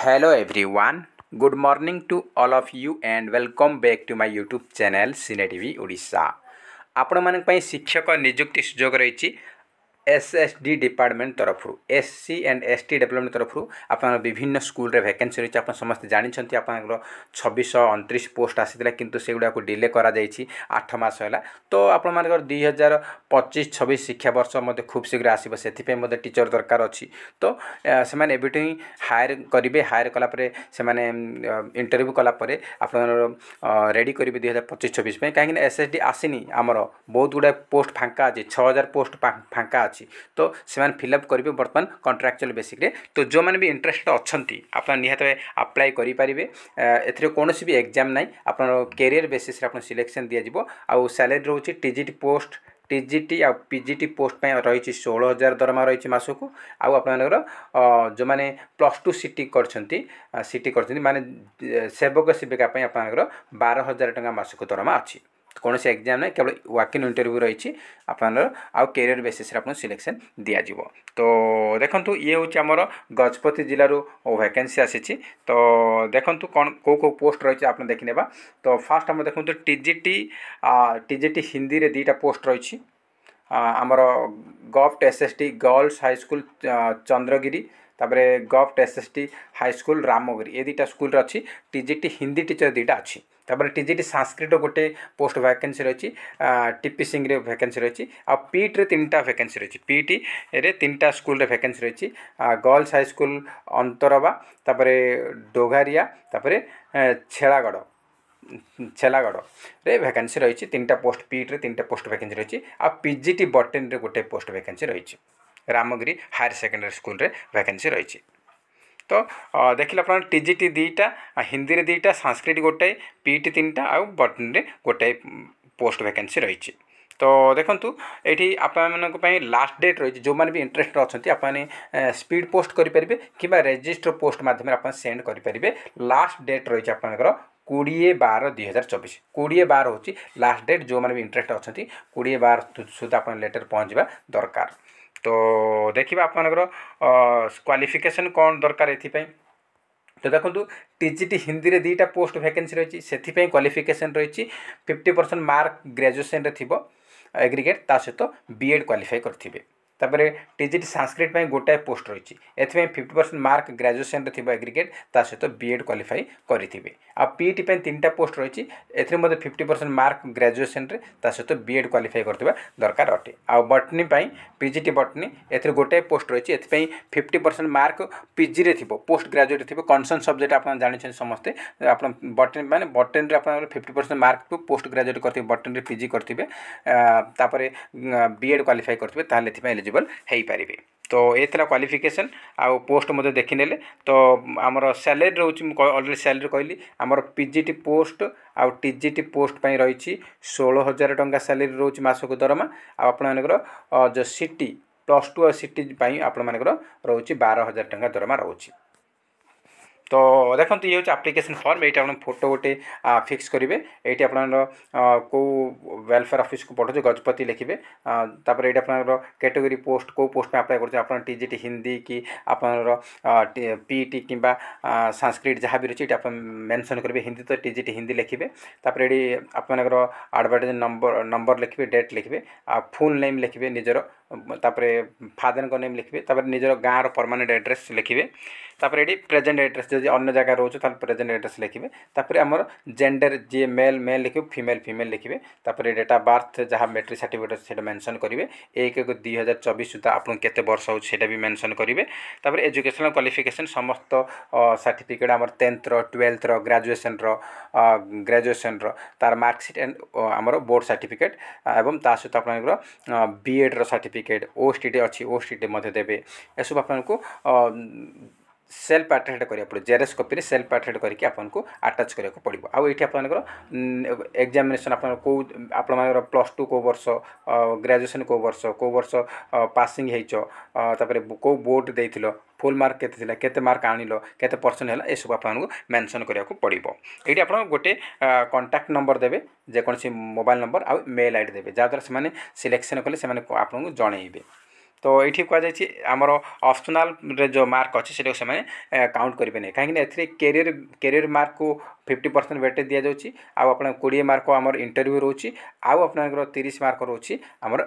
Hello everyone. Good morning to all of you and welcome back to my YouTube channel Cine TV Odisha. आपण मानक पई शिक्षक नियुक्ति सुजोग रही एसएसडी डिपार्टमेंट तरफ एससी एंड एसटी डेवलपमेंट तरफ आप विभिन्न स्कूल रे वैकेंसी रही आप समस्त जानते आप 2629 पोस्ट आसी किंतु से गुड़ा डिले करा 8 मास है तो आपण 2025-26 शिक्षा वर्ष मध्य खूब शीघ्र आसो से टीचर दरकार अच्छी तो से एबेठू ही हायर करेंगे हायर कलापर से इंटरव्यू कलापर आप रेडी करेंगे 2025-26 कहीं एसएसडी आसनी आमर बहुत गुड़ा पोस्ट फांका अच्छी 6000 पोस्ट फांका अच्छी तो से फिलअप करेंगे बर्तमान कॉन्ट्रैक्चुअल बेसिक रे तो जो मैंने भी इंटरेस्टेड अच्छा आप निहत अप्लाई करेंगे ए कौन भी एग्जाम ना आप कैरियर बेसिस आप सिलेक्शन दिज्व आउ सैलरी रोचे टीजीटी पोस्ट टीजीटी आ पीजीटी पोस्ट रही 16,000 दरमा रही मास को आपर जो मैंने +2 सीटी कर माने सेवक सेविका आप 12,000 टंका मासक दरमा अच्छी कौन से एग्जाम ना केवल वॉक इन इंटरव्यू रही आउ कैरियर बेसिस आप सिलेक्शन दिज्व तो देखो ये हूँ आमर गजपति जिलूर वैकेंसी आसी तो देखो कौन कौ पोस्ट रही आप देखने तो फास्ट आम देखो टीजीटी हिंदी रे 2टा पोस्ट रही आमर govt SST girls high school Chandragiri तापर govt SST high school Ramgiri ये 2टा स्कूल अच्छी टीजीटी हिंदी टीचर 2टा अच्छी तापर टीजीटी संस्कृत गोटे पोस्ट वैकेंसी रही टीपी सिंह रे वैकेंसी रही आ पीट रे 3टा वैकेंसी रही पीटी रे 3टा स्कूल रे वैकेंसी रही गर्ल्स हाई स्कूल अंतरवा तापर डोगारिया तापर छेलागढ़ रे वैकेंसी रही 3टा पोस्ट पीट रे 3टा पोस्ट वैकेंसी रही आ पीजीटी बटन रे गोटे पोस्ट वैकेंसी रही रामगिरी हायर सेकेंडरी स्कूल रे वैकेंसी रही तो देखिए आप टीजीटी 2टा हिंदी रे 2टा संस्कृत गोटे पीटी 3टा आउ बटन रे गोटे पोस्ट वैकेंसी रही तो देखूँ ये आप लास्ट डेट रही जो मैंने भी इंटरेस्टेड अच्छा आप स्पीड पोस्ट करेंगे कि रजिस्टर पोस्ट मध्यम आप सेंड करेंगे लास्ट डेट रही आपर 20/12/2024 20/12 हूँ लास्ट डेट जो मैंने भी इंटरेस्ट अच्छा 20/12 सुधा आप लेटर पहुँचवा दरकार तो देखिए आपर क्वालिफिकेशन कौन दरकार ये तो देखो टीजीटी हिंदी रे 2टा पोस्ट वैकेंसी रही से क्वालिफिकेशन रही 50% मार्क ग्रेजुएशन रे थिबो एग्रीगेट ता सहित बीएड क्वालिफाई करथिबे तापर टीजीटी संस्कृत गोटाए पोस्ट रही ए 50% मार्क ग्रेजुएशन रे थिबो एग्रीगेट ता सहित बीएड क्वालिफाई करिथिबे आ पीटी 3टा पोस्ट रही ए 50% मार्क ग्रेजुएशन रे ता सहित बीएड क्वालिफाई करथिबा दरकार अटे आ बटनी पीजीटी बटनी ए गोटाए पोस्ट रही ए 50% मार्क पीजी रे थिबो पोस्ट ग्रेजुएट थिबो कनसर्न सब्जेक्ट आप जानि समस्ते आप बटन माने बटन रे आप 50% मार्क को पोस्ट ग्रेजुएट करथिबे बटन रे पीजी करथिबे तापर बीएड क्वालिफाई करथिबे ताले थिबा एलिजिबल हेई पारिबे तो ये क्वालिफिकेशन आउ पोस्ट मध्य देखने तो आमर सैलरी रोच अलरेडी सैलरी कहली आमर पीजीटी पोस्ट आउ टीजीटी पोस्ट रही 16,000 टंका सैलरी रोच मासक दरमा आपर जो सीटी +2 और सीटी आपर रोच 12,000 टंका दरमा रोच तो देखो ये हूँ आप्लिकेसन फॉर्म ये आप फोटो गोटे फिक्स करेंगे ये कौ वेलफेयर ऑफिस को पठाऊ गजपति लिखे तापर ये कैटेगरी पोस्ट कौ पोस्ट में अप्लाई कर टीजीटी हिंदी कि आप पीटी कि संस्कृत जहाँ भी रही आप मेंशन करेंगे हिंदी तो टीजीटी हिंदी लिखे तापर ये आपर एडवर्टाइज नंबर लिखे डेट लिखे फुल नेम लिखे निजर तापर फादर को नेम लिखे तापर निजर गाँव परमानेंट एड्रेस लिखे तापर ये प्रेजेंट एड्रेस जब अन्य जगह रोच प्रेजेंट एड्रेस लिखे तापर आमर जेंडर जी मेल मेल लिखे फीमेल फीमेल लिखे तापर डेट ऑफ बर्थ जहाँ मैट्रिक सर्टिफिकेट से मेंशन करेंगे 1/1/2024 सुधा आपको केते वर्ष हो भी मेंशन करेंगे तापर एजुकेशनल क्वालिफिकेशन समस्त सर्टिफिकेट आमर 10th 12th ग्रेजुएशन तार मार्कसीट एंड आमर बोर्ड सर्टिफिकेट एवं ता सहित आप बीएड सर्टिफिकेट ओटीटी अच्छी ओटीटी देवे यह सब आपको सेल्फ अटेस्ट करा पड़े जेरेस कॉपी सेल्फ अटेस्ट करके आपको अटैच करा पड़ो आउ ये आप एग्जामिनेशन आप +2 को वर्ष ग्रेजुएशन को वर्ष पासिंग होपर कौ बोर्ड देथिलो फुल मार्क केते मार्क आनिलो केते परसेंट है सब आपको मेंशन करा पड़ो ये आप गोटे कॉन्टैक्ट नंबर देवे जेकोसी मोबाइल नंबर आउ मेल आईडी देवे जहाँद्वारा से सिलेक्शन कले आपको जनइबे तो ये कहुर ऑप्शनल जो मार्क अच्छे से काउंट करेंगे कहीं कैरियर मार्क को 50% वेटेज दि जाऊँगी आप 20 मार्क आम इंटरव्यू रोचे आउ आपंकर 30 मार्क रोचे आमर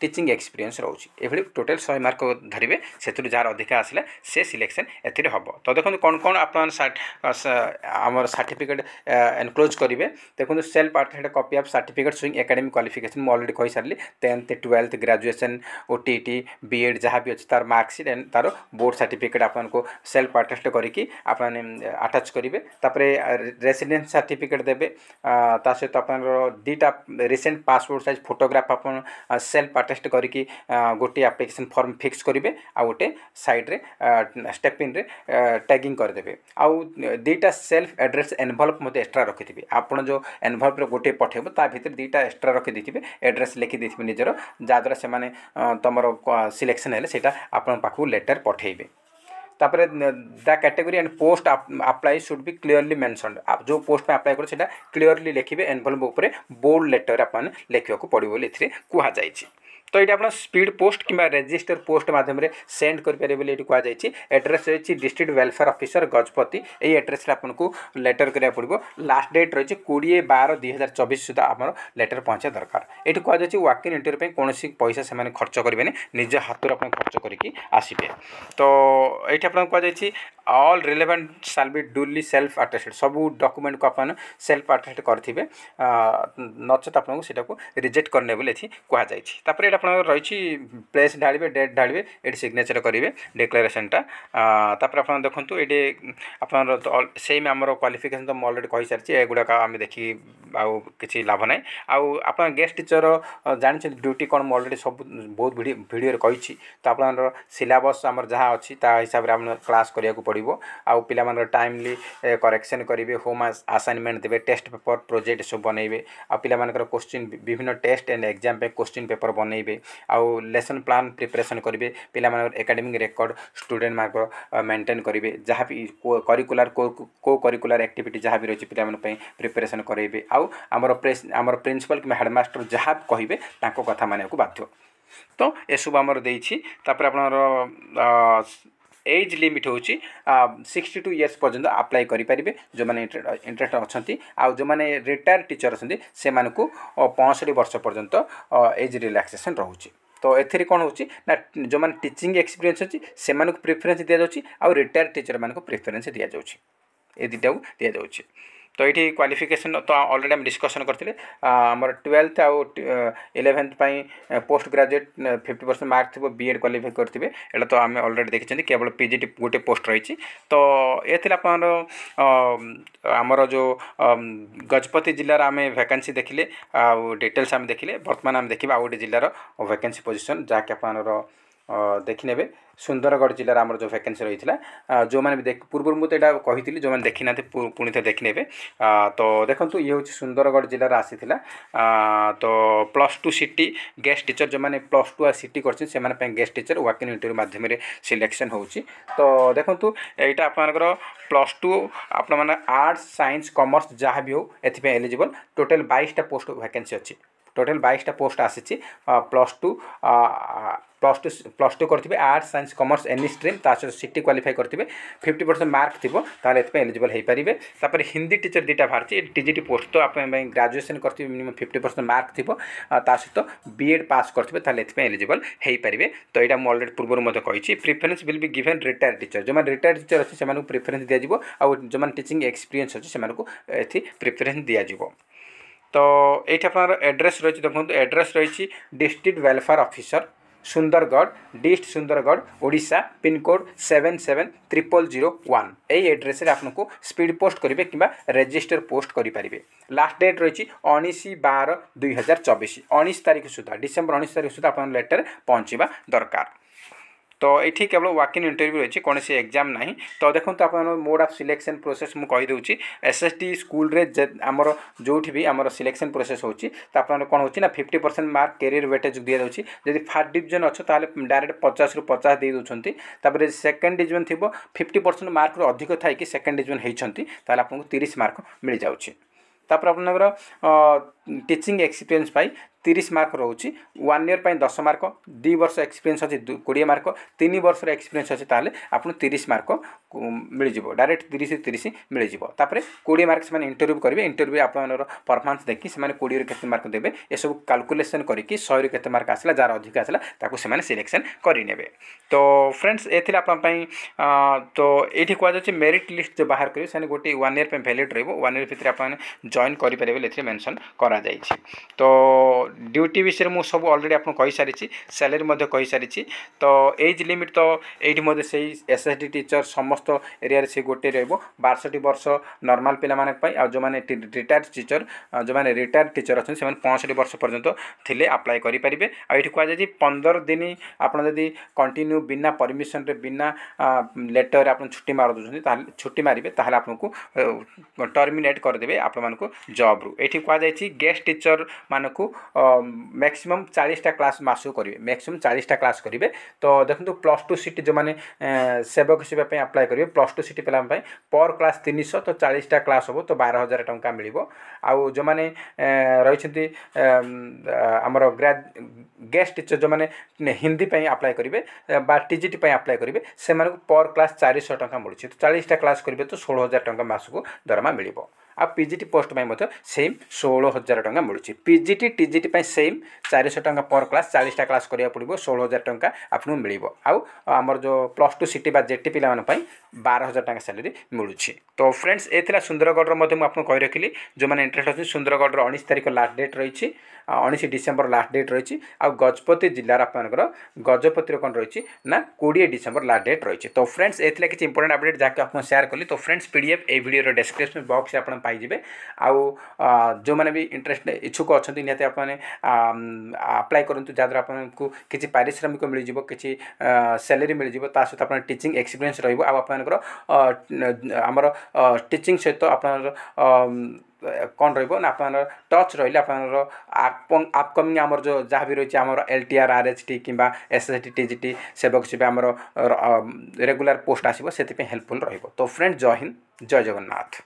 टीचिंग एक्सपीरियंस रोचे ये टोटाल 100 मार्क धरवे से जार अधिका आसला से सिलेक्शन ए हम। तो देखो कौन कौन आप आमर सर्टिफिकेट एनक्लोज करेंगे देखो self attested copy of certificate showing academic qualification मुझे ऑलरेडी कही सारी 10th 12th graduation OTT BEd जहाँ भी अच्छी तार मार्कसीट एंड तार बोर्ड सर्टिफिकेट आपको सेल्फ अटेस्ट करके अटैच करेंगे तापर रेसिडेंस सर्टिफिकेट देवे ता सहित आप दुईटा रिसेंट पासपोर्ट साइज फोटोग्राफ आप सेल्फ अटेस्ट करके गोटे एप्लिकेशन फॉर्म फिक्स करेंगे आ गोटे साइड्रे स्टेपिन रे टैगिंग करदे आउ दुईटा सेल्फ एड्रेस एनवलप मत एक्सट्रा रखिथे आपड़ जो एनवलप गोटे पठेब ता भितर दुईटा एक्सट्रा रखिदे एड्रेस लिखिदे निजर जहाँद्वारा से तुम सिलेक्शन है सेटा आपण पाखु लेटर पठेबे। तापर the category and post apply should be clearly mentioned आप जो पोस्ट में अप्लाई कर क्लीयरली लिखिए एनवलप उपर बोल्ड लेटर आप लिखा पड़ो बोली कहुई। तो ये आप स्पीड पोस्ट कि रजिस्टर पोस्ट माध्यम सेंड करेंगे बोली कहुई। एड्रेस रही डिस्ट्रिक्ट वेलफेयर ऑफिसर गजपति यही एड्रेस आपको लेटर करा पड़ो लास्ट डेट रही 20/12/2024 सुधा आम लेटर पहुँचा दरकार। ये कहुई वॉक इन इंटरव्यू कौन पैसा से खर्च करेंगे निज हाथ आप खर्च करके आसबे। तो ये आपको कहुई all relevant shall be duly self attested सबू डॉक्यूमेंट को आप सेल्फ अटेस्ट करेंगे नचेत आपको सीटा को रिजेक्ट करने बोले कहुई। तापर ये आप रही प्लेस ढाड़े डेट ढाड़े ये सिग्नेचर करेंगे डिक्लेरेशनटा तापर आप देखो ये आप से आमर क्वालिफिकेशन तो ऑलरेडी कही सारी एगुड़ाक आम देखी आउ कि लाभ ना आउ आप गेस्ट टीचर जानते ड्यूटी कौन मुझे ऑलरेडी सब बहुत भिडियो कही। तो आप सिलेबस आम जहाँ अच्छी हिसाब से आम क्लास करा पड़ो आउ पिला टाइमली करेक्शन करेंगे होम असाइनमेंट देवे टेस्ट पेपर प्रोजेक्ट सब बनइबे आ पिलामानकर क्वेश्चन विभिन्न टेस्ट एंड एग्जाम पे क्वेश्चन पेपर बनइबे आउ लेसन प्लान प्रिपरेशन करेंगे पिलामानकर एकेडमिक रिकॉर्ड स्टूडेंट मानकर मेंटेन करेंगे जहाँ भी करिकुलर को करिकुलर एक्टिविटी जहाँ भी रही पिलामानन प्रिपरेशन करेंगे आउ आमर प्रिंसिपल कि हेडमास्टर जहाँ कहे कथा मानक बाध्य। तो ये सब आमर देछि तापर आपनर एज लिमिट हूँ 62 इयर्स पर्यंत अप्लाई करेंगे जो मैंने इंटरेस्ट अच्छा आउ जो मैंने रिटायर टीचर अच्छे से 65 वर्ष पर्यंत एज रिलैक्सेशन रोचे। तो एथेरे कौन होची ना जो मैंने टीचिंग एक्सपीरियंस अच्छी से प्रिफरेन्स दि जाऊँगी आउ रिटायर टीचर मान प्रिफरेन्स दि जाऊँगी ये दुटा दि जाऊँगी। तो ये क्वालिफिकेशन तो ऑलरेडी हम डिस्कसन करते आमर 12th आउ 11th पोस्ट ग्रेजुएट 50% मार्क थी बीएड क्वालिफाई करेंगे एटा तो आम ऑलरेडी देखते केवल पीजीटी गोटे पोस्ट रही। तो ये आमर जो गजपति जिलार आम वैकेंसी देखिले आउ डिटेल्स आम देखिले बर्तमान आम देखा आउ गोटे जिलार वैकेंसी पोजिशन जहाँकि आप देखने सुंदरगढ़ जिलार आमर जो वैकेंसी रही है जो मैंने भी पूर्व मुझे कही जो मैंने देखी ना पुणी थे देखने। तो देखो ये हूँ सुंदरगढ़ जिलार आसी तो +2 सिटी गेस्ट टीचर जो मैंने +2 सिटी कर guest teacher walk in interview माध्यम सिलेक्शन होची। तो देखो यहाँ आपंकर +2 आप आर्ट्स साइंस कॉमर्स जहाँ भी हो एथि एलिजिबल टोटल 22टा पोस्ट वैकेंसी अच्छी टोटल 22टा पोस्ट आसी +2 करेंगे arts science commerce any stream city qualify करेंगे 50% मार्क थी एलिजिबल हो पारे। तापर हिंदी टीचर दुटा बाहरी टीजीटी पोस्ट तो आप ग्रेजुएशन करेंगे मिनिमम 50% मार्क थी सहित बीएड पास करेंगे एलिजिबल हो पारे। तो यहाँ मुझे ऑलरेडी पूर्व मत कही preference will be given retire teacher जो मैंने रिटायर टीचर अच्छे से प्रिफरेन्स दिज्व आउ जो मैंने टीचिंग एक्सपीरियंस अच्छे से प्रिफरेन्स दिज्व। तो ये आप एड्रेस रही देखो एड्रेस रही district welfare officer Sundargarh dist Sundargarh Odisha pincode 770001 यही एड्रेस आपको स्पीड पोस्ट करेंगे कि रजिस्टर पोस्ट करेंगे। लास्ट डेट रही 19/12/2024 19 तारीख सुधा डिसेम्बर 19 तारीख सुधा आप लेटर पहुँचवा दरकार। तो ये केवल वॉक इन इंटरव्यू रही कौन सी एग्जाम ना। तो देखो आप मोड ऑफ सिलेक्शन प्रोसेस मुझे कहीदे एसएसटी स्कूल रे आमर जो भी आमर सिलेक्शन प्रोसेस होची तो आप कौन होची ना 50% मार्क कैरियर वेटेज दि जाऊँगी जब फर्स्ट डिवीजन अच्छे तो डायरेक्ट 50 ରୁ 50 दे दूसरी सेकेंड डिवीजन थी 50% मार्क रू अधिक थी कि सेकेंड डिवीजन होती आपको 30 मार्क मिल जाऊँगी। तापर आपनकर टीचिंग एक्सपीरियंस पाई 30 मार्क रोचे 1 ईयर 10 मार्क 2 वर्ष एक्सपीरियंस अच्छे 20 मार्क 3 वर्ष एक्सपीरियंस अच्छे ताले आपको 30 मार्क मिल जाव डायरेक्ट 30 मिल जाव 20 मार्क से इंटरव्यू करेंगे इंटरव्यू आप परफॉर्मेंस देखिए से 20 के मार्क देवे ये सब कैलकुलेशन करके 100 के मार्क आसला जार अधिक आसला ताकू से सिलेक्शन करने तो फ्रेंड्स ये तो ये कहुच्छे मेरिट लिस्ट जो बाहर करेंगे से गोटे 1 ईयर वैलिड रो 1 ईयर भितर आप जॉइन करेंगे मेंशन करा तो ड्यूटी विषय में सब ऑलरेडी आपको कही सारी सैलरी कही सारी तो एज लिमिट तो ये से एसएसडी टीचर समस्त एरिया से गोटे रो 62 वर्ष नॉर्मल पिला जो मैंने रिटायर्ड टीचर जो मैंने रिटायर्ड टीचर अच्छे से 65 वर्ष पर्यंत थिले अप्लाई करेंगे आठ कहुच्छे 15 दिन आपड़ जदि कंटिन्यू बिना परमिशन रे बिना लेटर आप छुट्टी मार दूसरी छुट्टी मारे ताहले आपको टर्मिनेट करदे आपको जॉब रू ये कहुच्छे गेस्ट टीचर मानक मैक्सिमम 40टा क्लास मासू करेंगे मैक्सिमम 40टा क्लास करेंगे तो देखो +2 सीट जो मैंने सेवक सेवाई अप्लाई करेंगे +2 सीट पे पर क्लास 300 तो 40टा क्लास हम तो 12,000 टंका मिल आउ जो मैंने रही आमर गेस्ट टीचर जो मैंने हिंदी पे अप्लाई करेंगे टीजीटी अप्लाई करेंगे से पर क्लास 400 टंका मिलूँ तो 40टा क्लास करेंगे तो 16,000 टंका मासक दरमा मिल आ पीजीटी पोस्ट सेम 16,000 टंका मिलूँ पीजीटी टीजीटी सेम 400 टंका पर क्लास 40टा क्लास करा पड़ो 16,000 टंका आपको मिल आमर जो +2 सीटी जेटी पिला 12,000 टंका सैलरी मिलूँ तो फ्रेंड्स ये सुंदरगढ़ आपको कही रखी जो मैंने इंटरेस्ट अच्छे सुंदरगढ़ 19 तारीख लास्ट डेट रही 19 डिसेम्बर लास्ट डेट रही गजपति जिलार आपंकर गजपति कौन रही ना 20 डिसेम्बर लास्ट डेट रही तो फ्रेंड्स ये किसी इंपोर्टेंट अपडेट जहाँकि आपको शेयर कली तो फ्रेंड्स पीडीएफ ए वीडियो डिस्क्रिप्शन बॉक्स आप पाइबे आउ जो मैंने भी इंटरेस्ट इच्छुक अच्छा निहती आपने अप्लाई करूँ जहाँद्वारा आपको किसी पारिश्रमिक मिल जाव कि सैलरी मिल जाव ता सहित आप टीचिंग एक्सपीरियंस रपर आमर टीचिंग सहित आप कौन रहा आप टच रही आपकमिंग आमर जो जहाँ भी रही आमर LTR RHT कि SST TGT सेवक सेवा आमर रेगुलर पोस्ट आसो से हेल्पफुल रही तो फ्रेंड्स जय हिंद जय जगन्नाथ।